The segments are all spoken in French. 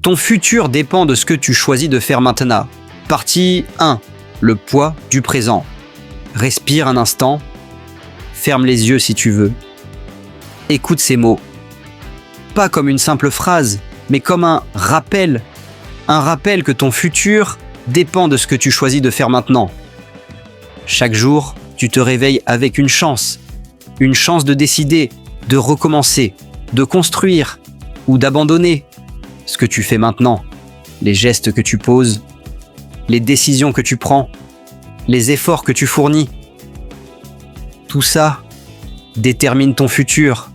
Ton futur dépend de ce que tu choisis de faire maintenant. Partie 1. Le poids du présent. Respire un instant. Ferme les yeux si tu veux. Écoute ces mots. Pas comme une simple phrase, mais comme un rappel. Un rappel que ton futur dépend de ce que tu choisis de faire maintenant. Chaque jour, tu te réveilles avec une chance de décider, de recommencer, de construire ou d'abandonner ce que tu fais maintenant, les gestes que tu poses, les décisions que tu prends, les efforts que tu fournis. Tout ça détermine ton futur.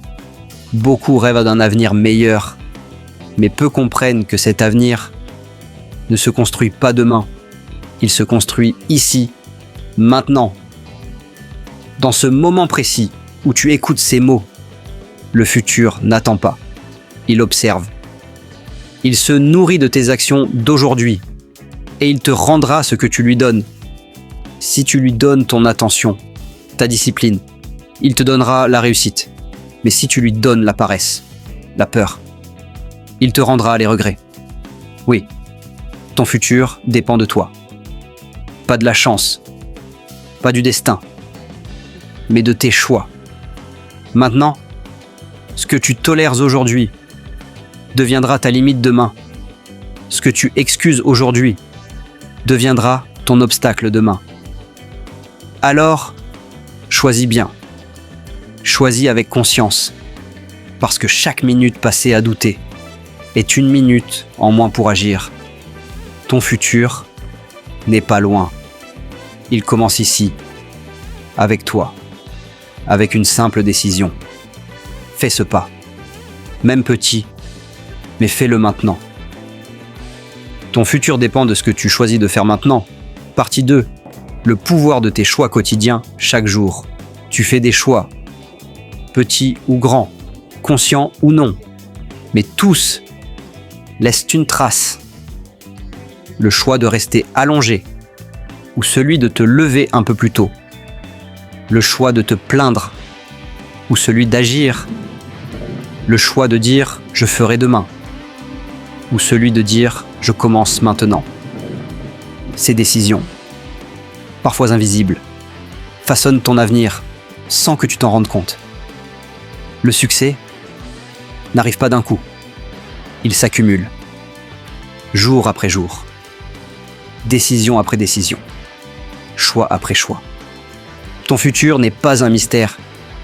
Beaucoup rêvent d'un avenir meilleur, mais peu comprennent que cet avenir ne se construit pas demain. Il se construit ici, maintenant. Dans ce moment précis où tu écoutes ces mots, le futur n'attend pas. Il observe. Il se nourrit de tes actions d'aujourd'hui et il te rendra ce que tu lui donnes. Si tu lui donnes ton attention, ta discipline, il te donnera la réussite. Mais si tu lui donnes la paresse, la peur, il te rendra les regrets. Oui, ton futur dépend de toi. Pas de la chance, pas du destin, mais de tes choix. Maintenant, ce que tu tolères aujourd'hui deviendra ta limite demain. Ce que tu excuses aujourd'hui deviendra ton obstacle demain. Alors, choisis bien. Choisis avec conscience, parce que chaque minute passée à douter est une minute en moins pour agir. Ton futur n'est pas loin. Il commence ici, avec toi, avec une simple décision. Fais ce pas, même petit, mais fais-le maintenant. Ton futur dépend de ce que tu choisis de faire maintenant. Partie 2. Le pouvoir de tes choix quotidiens chaque jour. Tu fais des choix, petits ou grands, conscients ou non, mais tous laissent une trace. Le choix de rester allongé ou celui de te lever un peu plus tôt. Le choix de te plaindre ou celui d'agir. Le choix de dire « je ferai demain » ou celui de dire « je commence maintenant ». Ces décisions, parfois invisibles, façonnent ton avenir sans que tu t'en rendes compte. Le succès n'arrive pas d'un coup. Il s'accumule, jour après jour, décision après décision, choix après choix. Ton futur n'est pas un mystère,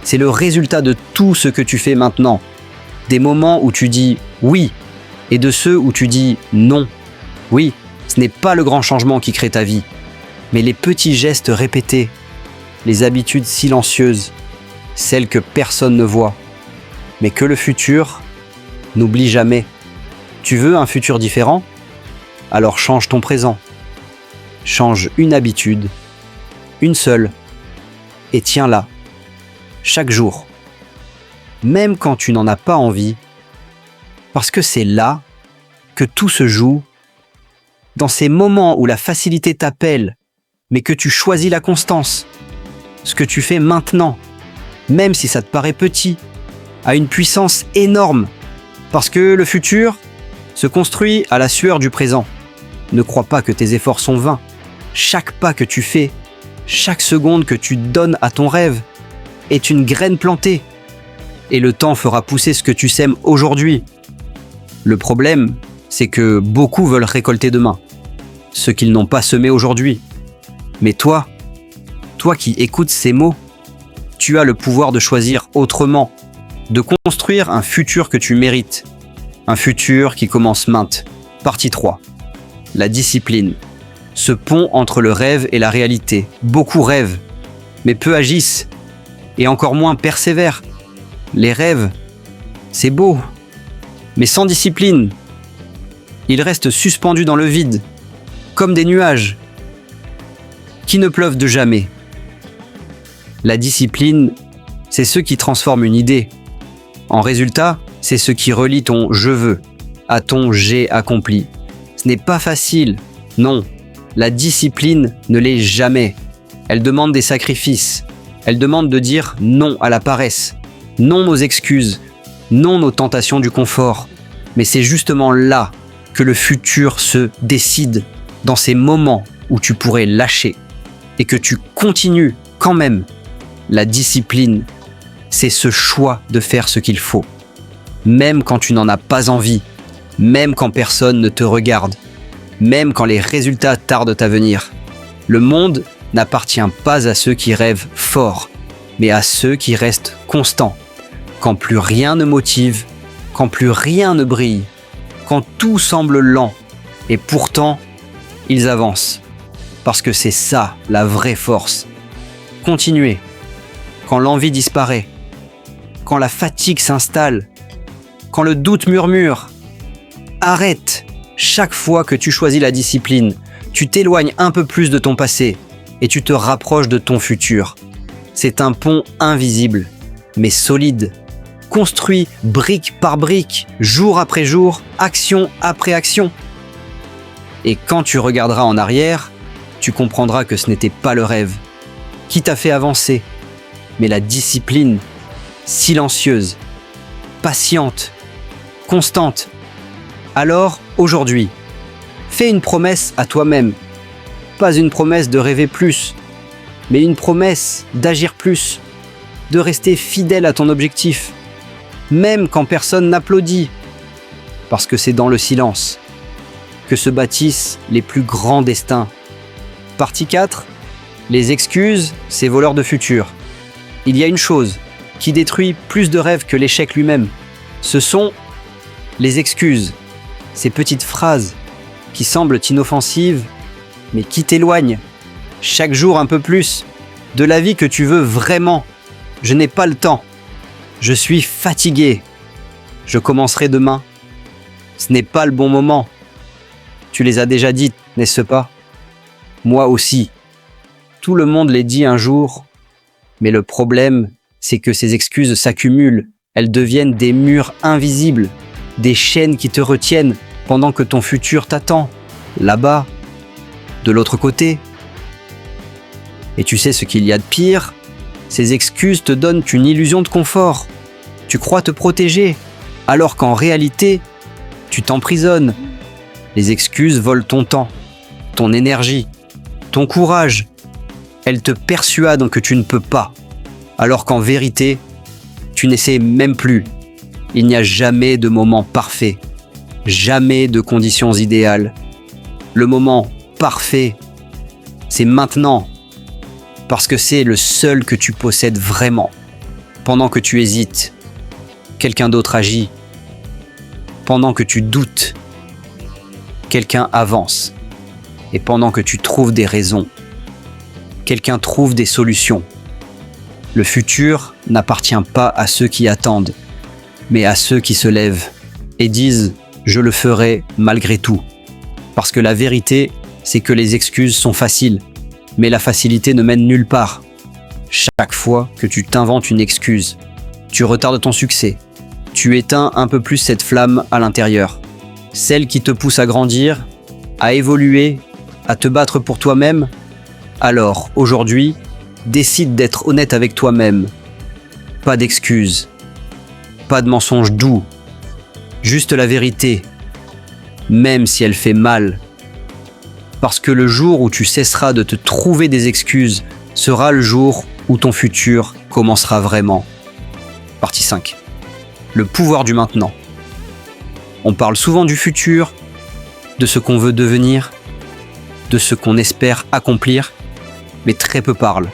c'est le résultat de tout ce que tu fais maintenant. Des moments où tu dis oui et de ceux où tu dis non. Oui, ce n'est pas le grand changement qui crée ta vie, mais les petits gestes répétés, les habitudes silencieuses, celles que personne ne voit, mais que le futur n'oublie jamais. Tu veux un futur différent? Alors change ton présent. Change une habitude, une seule, et tiens-la, chaque jour, même quand tu n'en as pas envie, parce que c'est là que tout se joue, dans ces moments où la facilité t'appelle, mais que tu choisis la constance. Ce que tu fais maintenant, même si ça te paraît petit, a une puissance énorme, parce que le futur se construit à la sueur du présent. Ne crois pas que tes efforts sont vains. Chaque pas que tu fais, chaque seconde que tu donnes à ton rêve, est une graine plantée. Et le temps fera pousser ce que tu sèmes aujourd'hui. Le problème, c'est que beaucoup veulent récolter demain, ce qu'ils n'ont pas semé aujourd'hui. Mais toi qui écoutes ces mots, tu as le pouvoir de choisir autrement, de construire un futur que tu mérites. Un futur qui commence mainte. Partie 3. La discipline. Ce pont entre le rêve et la réalité. Beaucoup rêvent, mais peu agissent, et encore moins persévèrent. Les rêves, c'est beau, mais sans discipline, ils restent suspendus dans le vide, comme des nuages, qui ne pleuvent de jamais. La discipline, c'est ce qui transforme une idée. En résultat, c'est ce qui relie ton « je veux » à ton « j'ai accompli ». Ce n'est pas facile, non. La discipline ne l'est jamais. Elle demande des sacrifices. Elle demande de dire non à la paresse, non aux excuses, non aux tentations du confort. Mais c'est justement là que le futur se décide dans ces moments où tu pourrais lâcher et que tu continues quand même. La discipline, c'est ce choix de faire ce qu'il faut, même quand tu n'en as pas envie, même quand personne ne te regarde, même quand les résultats tardent à venir. Le monde n'appartient pas à ceux qui rêvent fort, mais à ceux qui restent constants. Quand plus rien ne motive, quand plus rien ne brille, quand tout semble lent, et pourtant, ils avancent. Parce que c'est ça, la vraie force. Continuez. Quand l'envie disparaît, quand la fatigue s'installe, quand le doute murmure, arrête. Chaque fois que tu choisis la discipline, tu t'éloignes un peu plus de ton passé et tu te rapproches de ton futur. C'est un pont invisible, mais solide, construit brique par brique, jour après jour, action après action. Et quand tu regarderas en arrière, tu comprendras que ce n'était pas le rêve qui t'a fait avancer, mais la discipline silencieuse, patiente, constante. Alors, aujourd'hui, fais une promesse à toi-même. Pas une promesse de rêver plus, mais une promesse d'agir plus, de rester fidèle à ton objectif, même quand personne n'applaudit, parce que c'est dans le silence que se bâtissent les plus grands destins. Partie 4. Les excuses, c'est voleurs de futur. Il y a une chose qui détruit plus de rêves que l'échec lui-même. Ce sont les excuses, ces petites phrases qui semblent inoffensives, mais qui t'éloignent chaque jour un peu plus de la vie que tu veux vraiment. Je n'ai pas le temps. Je suis fatigué. Je commencerai demain. Ce n'est pas le bon moment. Tu les as déjà dites, n'est-ce pas? Moi aussi. Tout le monde les dit un jour, mais le problème, c'est que ces excuses s'accumulent. Elles deviennent des murs invisibles, des chaînes qui te retiennent pendant que ton futur t'attend, là-bas, de l'autre côté. Et tu sais ce qu'il y a de pire? Ces excuses te donnent une illusion de confort. Tu crois te protéger, alors qu'en réalité, tu t'emprisonnes. Les excuses volent ton temps, ton énergie, ton courage. Elles te persuadent que tu ne peux pas, alors qu'en vérité, tu n'essaies même plus. Il n'y a jamais de moment parfait, jamais de conditions idéales. Le moment parfait, c'est maintenant, parce que c'est le seul que tu possèdes vraiment. Pendant que tu hésites, quelqu'un d'autre agit. Pendant que tu doutes, quelqu'un avance. Et pendant que tu trouves des raisons, quelqu'un trouve des solutions. Le futur n'appartient pas à ceux qui attendent, mais à ceux qui se lèvent et disent « je le ferai malgré tout ». Parce que la vérité, c'est que les excuses sont faciles, mais la facilité ne mène nulle part. Chaque fois que tu t'inventes une excuse, tu retardes ton succès. Tu éteins un peu plus cette flamme à l'intérieur, celle qui te pousse à grandir, à évoluer, à te battre pour toi-même. Alors, aujourd'hui, décide d'être honnête avec toi-même. Pas d'excuses, pas de mensonges doux, juste la vérité, même si elle fait mal. Parce que le jour où tu cesseras de te trouver des excuses sera le jour où ton futur commencera vraiment. Partie 5. Le pouvoir du maintenant. On parle souvent du futur, de ce qu'on veut devenir, de ce qu'on espère accomplir, mais très peu parlent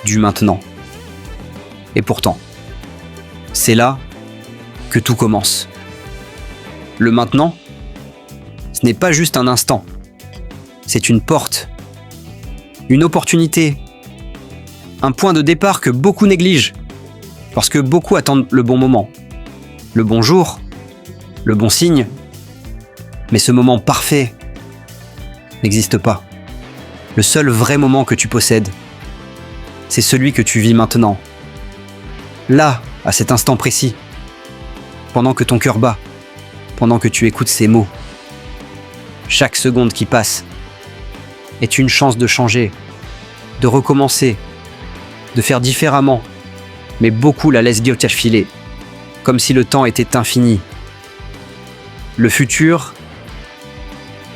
du maintenant. Et pourtant, c'est là que tout commence. Le maintenant, ce n'est pas juste un instant, c'est une porte, une opportunité, un point de départ que beaucoup négligent, parce que beaucoup attendent le bon moment, le bon jour, le bon signe, mais ce moment parfait n'existe pas. Le seul vrai moment que tu possèdes, c'est celui que tu vis maintenant. Là, à cet instant précis, pendant que ton cœur bat, pendant que tu écoutes ces mots. Chaque seconde qui passe est une chance de changer, de recommencer, de faire différemment, mais beaucoup la laissent filer, comme si le temps était infini. Le futur,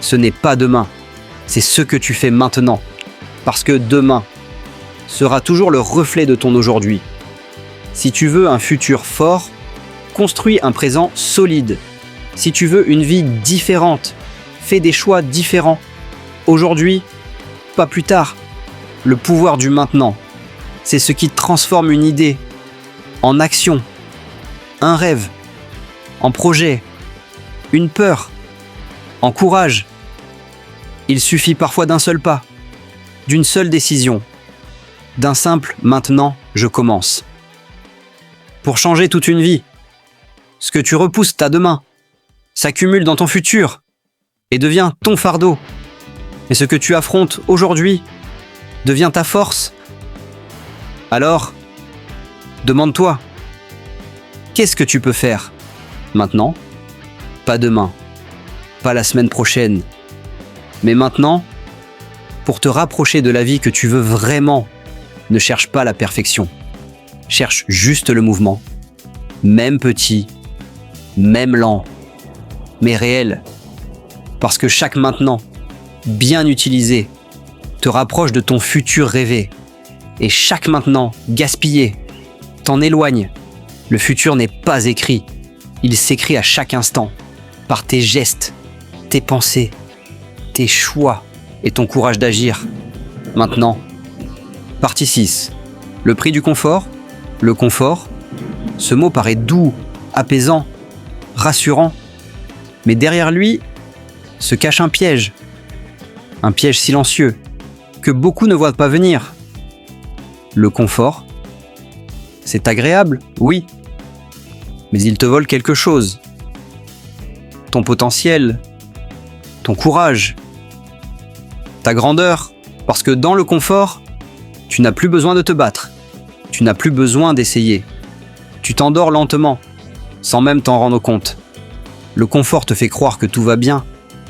ce n'est pas demain, c'est ce que tu fais maintenant. Parce que demain sera toujours le reflet de ton aujourd'hui. Si tu veux un futur fort, construis un présent solide. Si tu veux une vie différente, fais des choix différents. Aujourd'hui, pas plus tard. Le pouvoir du maintenant, c'est ce qui transforme une idée en action, un rêve, en projet, une peur, en courage. Il suffit parfois d'un seul pas, d'une seule décision, d'un simple « maintenant, je commence ». Pour changer toute une vie, ce que tu repousses à demain s'accumule dans ton futur et devient ton fardeau. Et ce que tu affrontes aujourd'hui devient ta force. Alors, demande-toi, qu'est-ce que tu peux faire maintenant? Pas demain, pas la semaine prochaine, mais maintenant, pour te rapprocher de la vie que tu veux vraiment. Ne cherche pas la perfection, cherche juste le mouvement, même petit, même lent, mais réel, parce que chaque maintenant, bien utilisé, te rapproche de ton futur rêvé, et chaque maintenant, gaspillé, t'en éloigne. Le futur n'est pas écrit, il s'écrit à chaque instant, par tes gestes, tes pensées, tes choix et ton courage d'agir. Maintenant, partie 6. Le prix du confort. Le confort, ce mot paraît doux, apaisant, rassurant, mais derrière lui se cache un piège silencieux que beaucoup ne voient pas venir. Le confort, c'est agréable, oui, mais il te vole quelque chose. Ton potentiel, ton courage, ta grandeur, parce que dans le confort, tu n'as plus besoin de te battre, tu n'as plus besoin d'essayer. Tu t'endors lentement, sans même t'en rendre compte. Le confort te fait croire que tout va bien,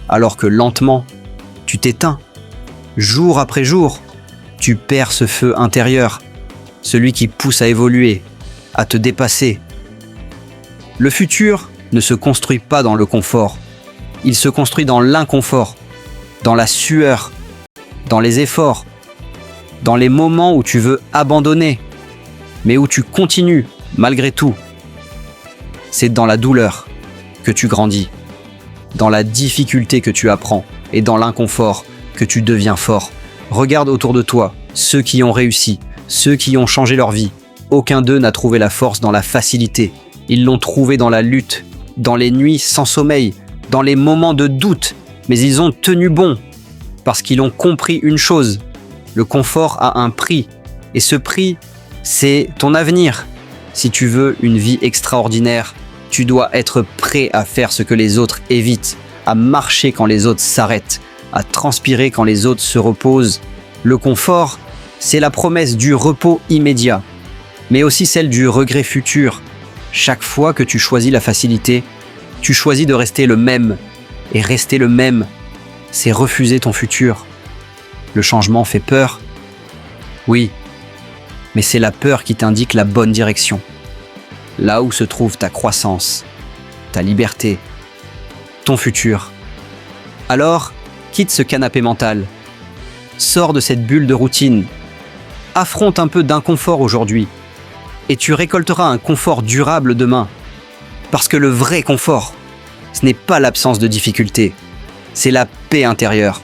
alors que lentement, tu t'éteins. Jour après jour, tu perds ce feu intérieur, celui qui pousse à évoluer, à te dépasser. Le futur ne se construit pas dans le confort, il se construit dans l'inconfort, dans la sueur, dans les efforts, dans les moments où tu veux abandonner, mais où tu continues malgré tout. C'est dans la douleur que tu grandis, dans la difficulté que tu apprends et dans l'inconfort que tu deviens fort. Regarde autour de toi, ceux qui ont réussi, ceux qui ont changé leur vie. Aucun d'eux n'a trouvé la force dans la facilité. Ils l'ont trouvé dans la lutte, dans les nuits sans sommeil, dans les moments de doute. Mais ils ont tenu bon, parce qu'ils ont compris une chose. Le confort a un prix, et ce prix, c'est ton avenir. Si tu veux une vie extraordinaire, tu dois être prêt à faire ce que les autres évitent, à marcher quand les autres s'arrêtent, à transpirer quand les autres se reposent. Le confort, c'est la promesse du repos immédiat, mais aussi celle du regret futur. Chaque fois que tu choisis la facilité, tu choisis de rester le même. Et rester le même, c'est refuser ton futur. Le changement fait peur. Oui, mais c'est la peur qui t'indique la bonne direction. Là où se trouve ta croissance, ta liberté, ton futur. Alors, quitte ce canapé mental. Sors de cette bulle de routine. Affronte un peu d'inconfort aujourd'hui. Et tu récolteras un confort durable demain. Parce que le vrai confort, ce n'est pas l'absence de difficulté. C'est la paix intérieure.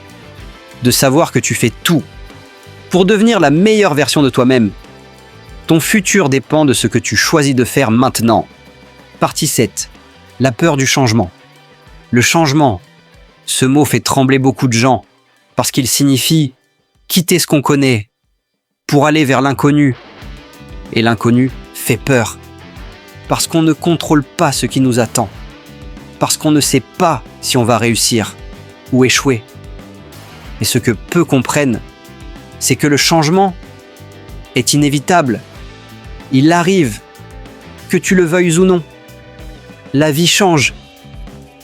De savoir que tu fais tout pour devenir la meilleure version de toi-même. Ton futur dépend de ce que tu choisis de faire maintenant. Partie 7. La peur du changement. Le changement, ce mot fait trembler beaucoup de gens parce qu'il signifie quitter ce qu'on connaît pour aller vers l'inconnu. Et l'inconnu fait peur parce qu'on ne contrôle pas ce qui nous attend. Parce qu'on ne sait pas si on va réussir ou échouer. Et ce que peu comprennent, c'est que le changement est inévitable. Il arrive, que tu le veuilles ou non. La vie change,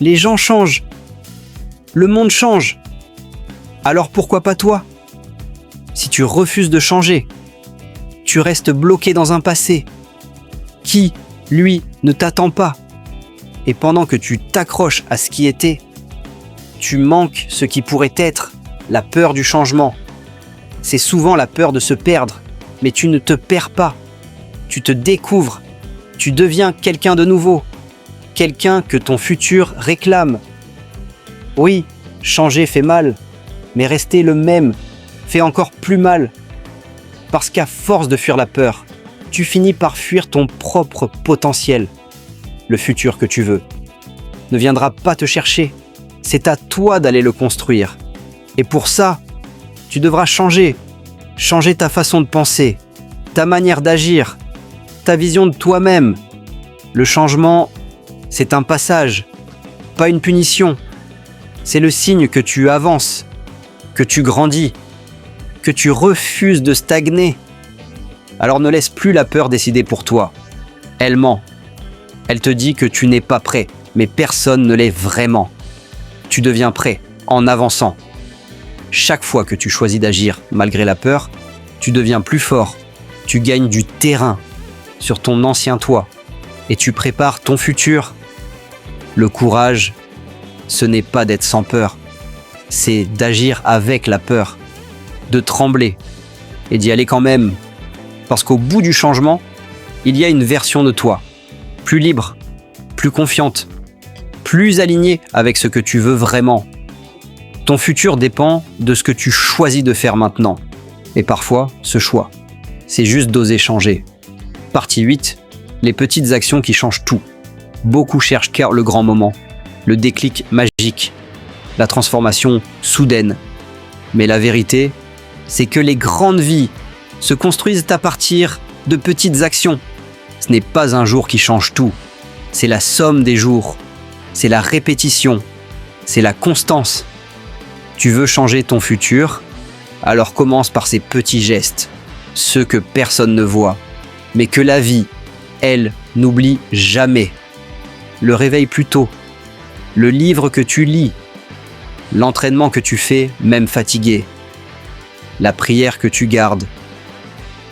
les gens changent, le monde change. Alors pourquoi pas toi? Si tu refuses de changer, tu restes bloqué dans un passé qui, lui, ne t'attend pas. Et pendant que tu t'accroches à ce qui était, tu manques ce qui pourrait être, la peur du changement. C'est souvent la peur de se perdre, mais tu ne te perds pas. Tu te découvres, tu deviens quelqu'un de nouveau, quelqu'un que ton futur réclame. Oui, changer fait mal, mais rester le même fait encore plus mal. Parce qu'à force de fuir la peur, tu finis par fuir ton propre potentiel. Le futur que tu veux ne viendra pas te chercher. C'est à toi d'aller le construire. Et pour ça, tu devras changer ta façon de penser, ta manière d'agir, ta vision de toi-même. Le changement, c'est un passage, pas une punition. C'est le signe que tu avances, que tu grandis, que tu refuses de stagner. Alors ne laisse plus la peur décider pour toi. Elle ment. Elle te dit que tu n'es pas prêt, mais personne ne l'est vraiment. Tu deviens prêt en avançant. Chaque fois que tu choisis d'agir malgré la peur, tu deviens plus fort. Tu gagnes du terrain sur ton ancien toi et tu prépares ton futur. Le courage, ce n'est pas d'être sans peur, c'est d'agir avec la peur, de trembler et d'y aller quand même. Parce qu'au bout du changement, il y a une version de toi, plus libre, plus confiante, plus alignée avec ce que tu veux vraiment. Ton futur dépend de ce que tu choisis de faire maintenant. Et parfois, ce choix, c'est juste d'oser changer. Partie 8, les petites actions qui changent tout. Beaucoup cherchent le grand moment, le déclic magique, la transformation soudaine. Mais la vérité, c'est que les grandes vies se construisent à partir de petites actions. Ce n'est pas un jour qui change tout, c'est la somme des jours, c'est la répétition, c'est la constance. Tu veux changer ton futur? Alors commence par ces petits gestes, ceux que personne ne voit, mais que la vie, elle, n'oublie jamais. Le réveil plus tôt, le livre que tu lis, l'entraînement que tu fais, même fatigué, la prière que tu gardes,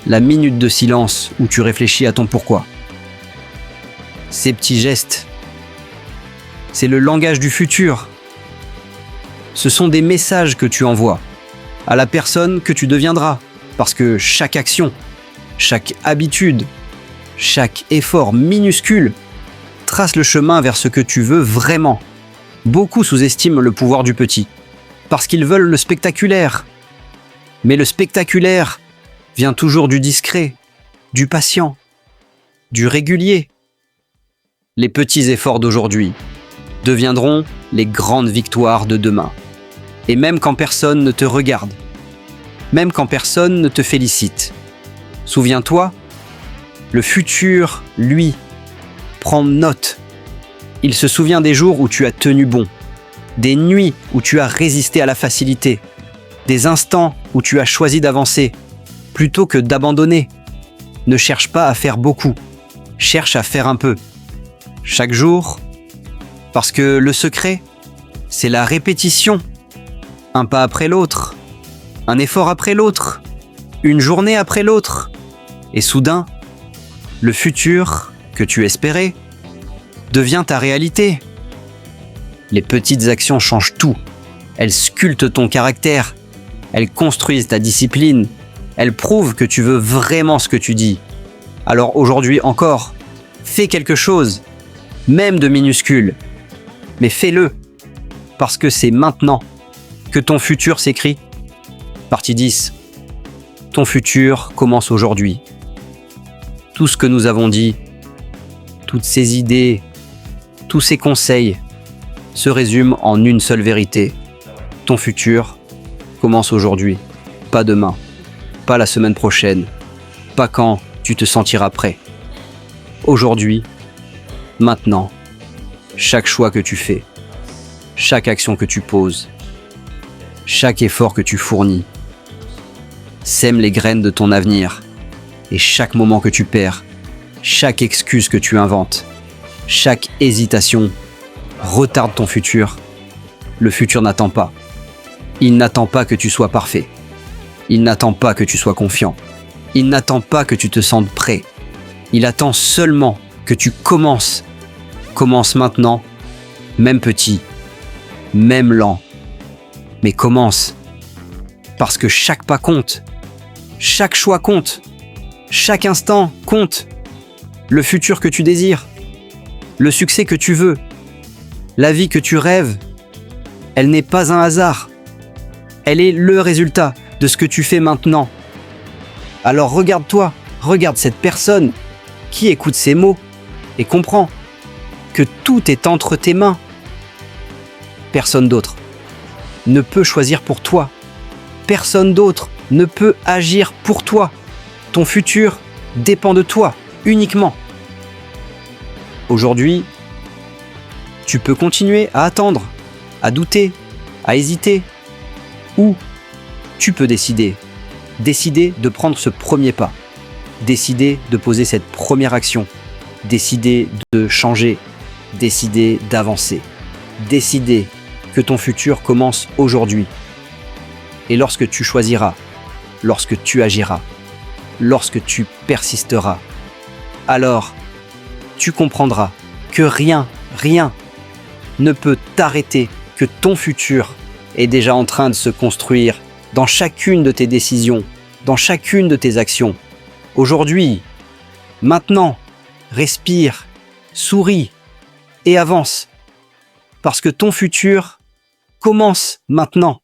la minute de silence où tu réfléchis à ton pourquoi. Ces petits gestes, c'est le langage du futur. Ce sont des messages que tu envoies à la personne que tu deviendras. Parce que chaque action, chaque habitude, chaque effort minuscule trace le chemin vers ce que tu veux vraiment. Beaucoup sous-estiment le pouvoir du petit, parce qu'ils veulent le spectaculaire. Mais le spectaculaire vient toujours du discret, du patient, du régulier. Les petits efforts d'aujourd'hui deviendront les grandes victoires de demain. Et même quand personne ne te regarde, même quand personne ne te félicite. Souviens-toi, le futur, lui, prend note. Il se souvient des jours où tu as tenu bon, des nuits où tu as résisté à la facilité, des instants où tu as choisi d'avancer, plutôt que d'abandonner. Ne cherche pas à faire beaucoup, cherche à faire un peu. Chaque jour, parce que le secret, c'est la répétition. Un pas après l'autre, un effort après l'autre, une journée après l'autre. Et soudain, le futur que tu espérais devient ta réalité. Les petites actions changent tout. Elles sculptent ton caractère, elles construisent ta discipline, elles prouvent que tu veux vraiment ce que tu dis. Alors aujourd'hui encore, fais quelque chose, même de minuscule, mais fais-le, parce que c'est maintenant que ton futur s'écrit. Partie 10. Ton futur commence aujourd'hui. Tout ce que nous avons dit, toutes ces idées, tous ces conseils se résument en une seule vérité. Ton futur commence aujourd'hui, pas demain, pas la semaine prochaine, pas quand tu te sentiras prêt. Aujourd'hui, maintenant, chaque choix que tu fais, chaque action que tu poses, chaque effort que tu fournis, sème les graines de ton avenir. Et chaque moment que tu perds, chaque excuse que tu inventes, chaque hésitation retarde ton futur. Le futur n'attend pas. Il n'attend pas que tu sois parfait. Il n'attend pas que tu sois confiant. Il n'attend pas que tu te sentes prêt. Il attend seulement que tu commences. Commence maintenant, même petit, même lent, Mais commence. Parce que chaque pas compte. Chaque choix compte. Chaque instant compte. Le futur que tu désires. Le succès que tu veux. La vie que tu rêves. Elle n'est pas un hasard. Elle est le résultat de ce que tu fais maintenant. Alors regarde-toi, regarde cette personne qui écoute ces mots et comprend que tout est entre tes mains. Personne d'autre ne peut choisir pour toi. Personne d'autre ne peut agir pour toi. Ton futur dépend de toi, uniquement. Aujourd'hui, tu peux continuer à attendre, à douter, à hésiter, ou tu peux décider de prendre ce premier pas, décider de poser cette première action, décider de changer, décider d'avancer, décider que ton futur commence aujourd'hui. Et lorsque tu choisiras, lorsque tu agiras, lorsque tu persisteras, alors tu comprendras que rien ne peut t'arrêter, que ton futur est déjà en train de se construire dans chacune de tes décisions, dans chacune de tes actions. Aujourd'hui, maintenant, respire, souris et avance. Parce que ton futur commence maintenant.